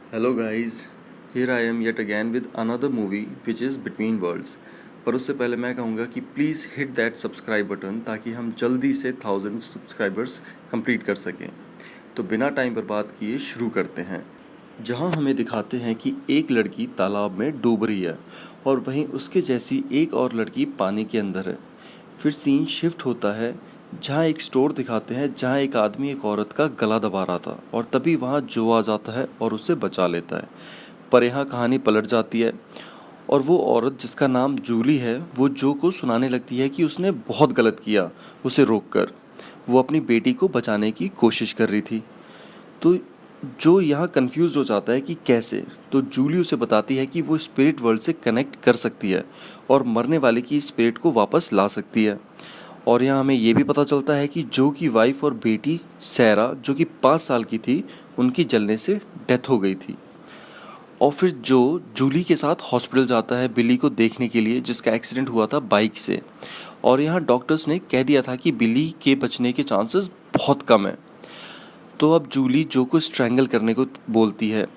Hello guys, here I am yet again with another movie which is between worlds. पर उससे पहले मैं कहूँगा कि please hit that subscribe button ताकि हम जल्दी से 1000 सब्सक्राइबर्स कंप्लीट कर सकें। तो बिना टाइम बर्बाद किए शुरू करते हैं। जहाँ हमें दिखाते हैं कि एक लड़की तालाब में डूब रही है और वहीं उसके जैसी एक और लड़की पानी के अंदर है। फिर सीन शिफ्ट होता है जहाँ एक स्टोर दिखाते हैं जहाँ एक आदमी एक औरत का गला दबा रहा था और तभी वहाँ जो आ जाता है और उसे बचा लेता है। पर यहाँ कहानी पलट जाती है और वो औरत जिसका नाम जूली है वो जो को सुनाने लगती है कि उसने बहुत गलत किया उसे रोककर। वो अपनी बेटी को बचाने की कोशिश कर रही थी। तो जो यहाँ कंफ्यूज हो जाता है कि कैसे, तो जूली उसे बताती है कि वो स्पिरिट वर्ल्ड से कनेक्ट कर सकती है और मरने वाले की स्पिरिट को वापस ला सकती है। और यहाँ हमें ये भी पता चलता है कि जो की वाइफ और बेटी सैरा जो कि 5 साल की थी उनकी जलने से डेथ हो गई थी। और फिर जो जूली के साथ हॉस्पिटल जाता है बिली को देखने के लिए जिसका एक्सीडेंट हुआ था बाइक से। और यहाँ डॉक्टर्स ने कह दिया था कि बिली के बचने के चांसेस बहुत कम हैं। तो अब जूली जो को स्ट्रैंगल करने को बोलती है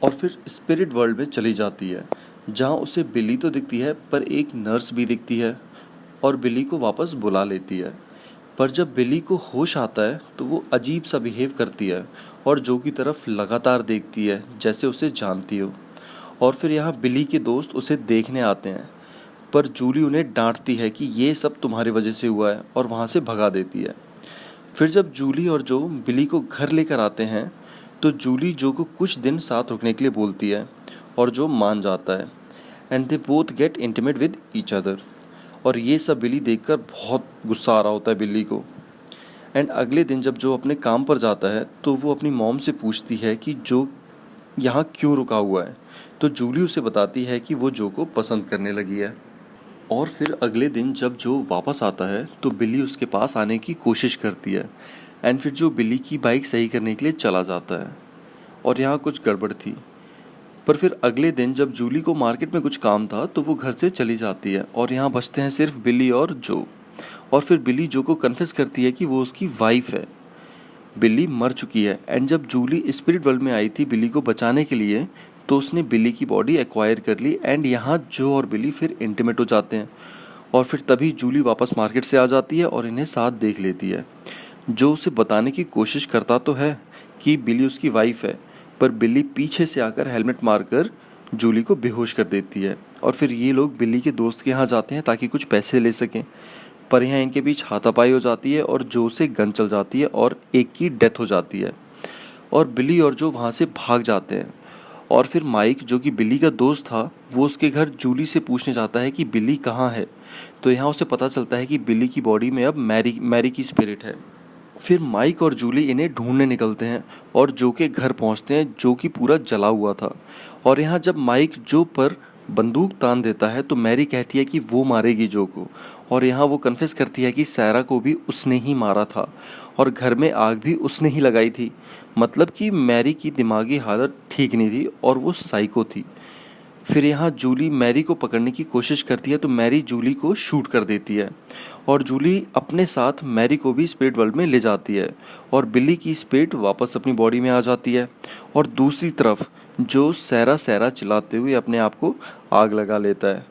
और फिर स्पिरिट वर्ल्ड में चली जाती है जहाँ उसे बिली तो दिखती है पर एक नर्स भी दिखती है और बिली को वापस बुला लेती है। पर जब बिली को होश आता है तो वो अजीब सा बिहेव करती है और जो की तरफ लगातार देखती है जैसे उसे जानती हो। और फिर यहाँ बिली के दोस्त उसे देखने आते हैं पर जूली उन्हें डांटती है कि ये सब तुम्हारी वजह से हुआ है और वहाँ से भगा देती है। फिर जब जूली और जो बिली को घर लेकर आते हैं तो जूली जो को कुछ दिन साथ रुकने के लिए बोलती है और जो मान जाता है and they both get intimate with each other. और ये सब बिली देखकर बहुत गुस्सा आ रहा होता है बिल्ली को। एंड अगले दिन जब जो अपने काम पर जाता है तो वो अपनी मॉम से पूछती है कि जो यहाँ क्यों रुका हुआ है। तो जूली उसे बताती है कि वो जो को पसंद करने लगी है। और फिर अगले दिन जब जो वापस आता है तो बिल्ली उसके पास आने की कोशिश करती है एंड फिर जो बिल्ली की बाइक सही करने के लिए चला जाता है। और यहाँ कुछ गड़बड़ थी। पर फिर अगले दिन जब जूली को मार्केट में कुछ काम था तो वो घर से चली जाती है और यहाँ बचते हैं सिर्फ बिल्ली और जो। और फिर बिल्ली जो को कन्फेस करती है कि वो उसकी वाइफ है। बिल्ली मर चुकी है एंड जब जूली स्पिरिट वर्ल्ड में आई थी बिल्ली को बचाने के लिए तो उसने बिल्ली की बॉडी एक्वायर कर ली एंड यहाँ जो और बिल्ली फिर इंटीमेट हो जाते हैं। और फिर तभी जूली वापस मार्केट से आ जाती है और इन्हें साथ देख लेती है। जो उसे बताने की कोशिश करता तो है कि बिल्ली उसकी वाइफ है पर बिल्ली पीछे से आकर हेलमेट मारकर जूली को बेहोश कर देती है। और फिर ये लोग बिल्ली के दोस्त के यहाँ जाते हैं ताकि कुछ पैसे ले सकें। पर यहाँ इनके बीच हाथापाई हो जाती है और जो से गन चल जाती है और एक की डेथ हो जाती है और बिल्ली और जो वहाँ से भाग जाते हैं। और फिर माइक जो कि बिल्ली का दोस्त था वो उसके घर जूली से पूछने जाता है कि बिल्ली कहाँ है। तो यहाँ उसे पता चलता है कि बिल्ली की बॉडी में अब मैरी की स्पिरिट है। फिर माइक और जूली इन्हें ढूंढने निकलते हैं और जो के घर पहुंचते हैं जो कि पूरा जला हुआ था। और यहाँ जब माइक जो पर बंदूक तान देता है तो मैरी कहती है कि वो मारेगी जो को। और यहाँ वो कन्फेस करती है कि सैरा को भी उसने ही मारा था और घर में आग भी उसने ही लगाई थी। मतलब कि मैरी की दिमागी हालत ठीक नहीं थी और वो साइको थी। फिर यहाँ जूली मैरी को पकड़ने की कोशिश करती है तो मैरी जूली को शूट कर देती है और जूली अपने साथ मैरी को भी स्पिरिट वर्ल्ड में ले जाती है और बिल्ली की स्पिरिट वापस अपनी बॉडी में आ जाती है। और दूसरी तरफ जो सैरा सैरा चिल्लाते हुए अपने आप को आग लगा लेता है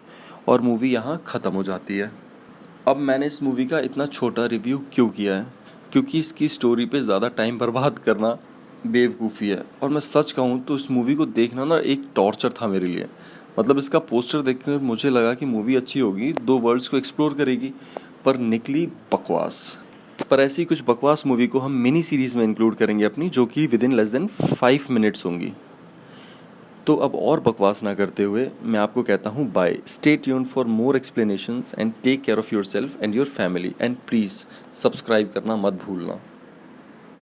और मूवी यहाँ ख़त्म हो जाती है। अब मैंने इस मूवी का इतना छोटा रिव्यू क्यों किया है, क्योंकि इसकी स्टोरी पे ज़्यादा टाइम बर्बाद करना बेवकूफ़ी है। और मैं सच कहूँ तो इस मूवी को देखना ना एक टॉर्चर था मेरे लिए। मतलब इसका पोस्टर देखकर मुझे लगा कि मूवी अच्छी होगी, 2 वर्ल्ड्स को एक्सप्लोर करेगी, पर निकली बकवास। पर ऐसी कुछ बकवास मूवी को हम मिनी सीरीज़ में इंक्लूड करेंगे अपनी, जो कि with in less than 5 minutes होंगी। तो अब और बकवास ना करते हुए मैं आपको कहता हूँ bye. Stay tuned for more explanations and take care of yourself and your family and please subscribe करना मत भूलना।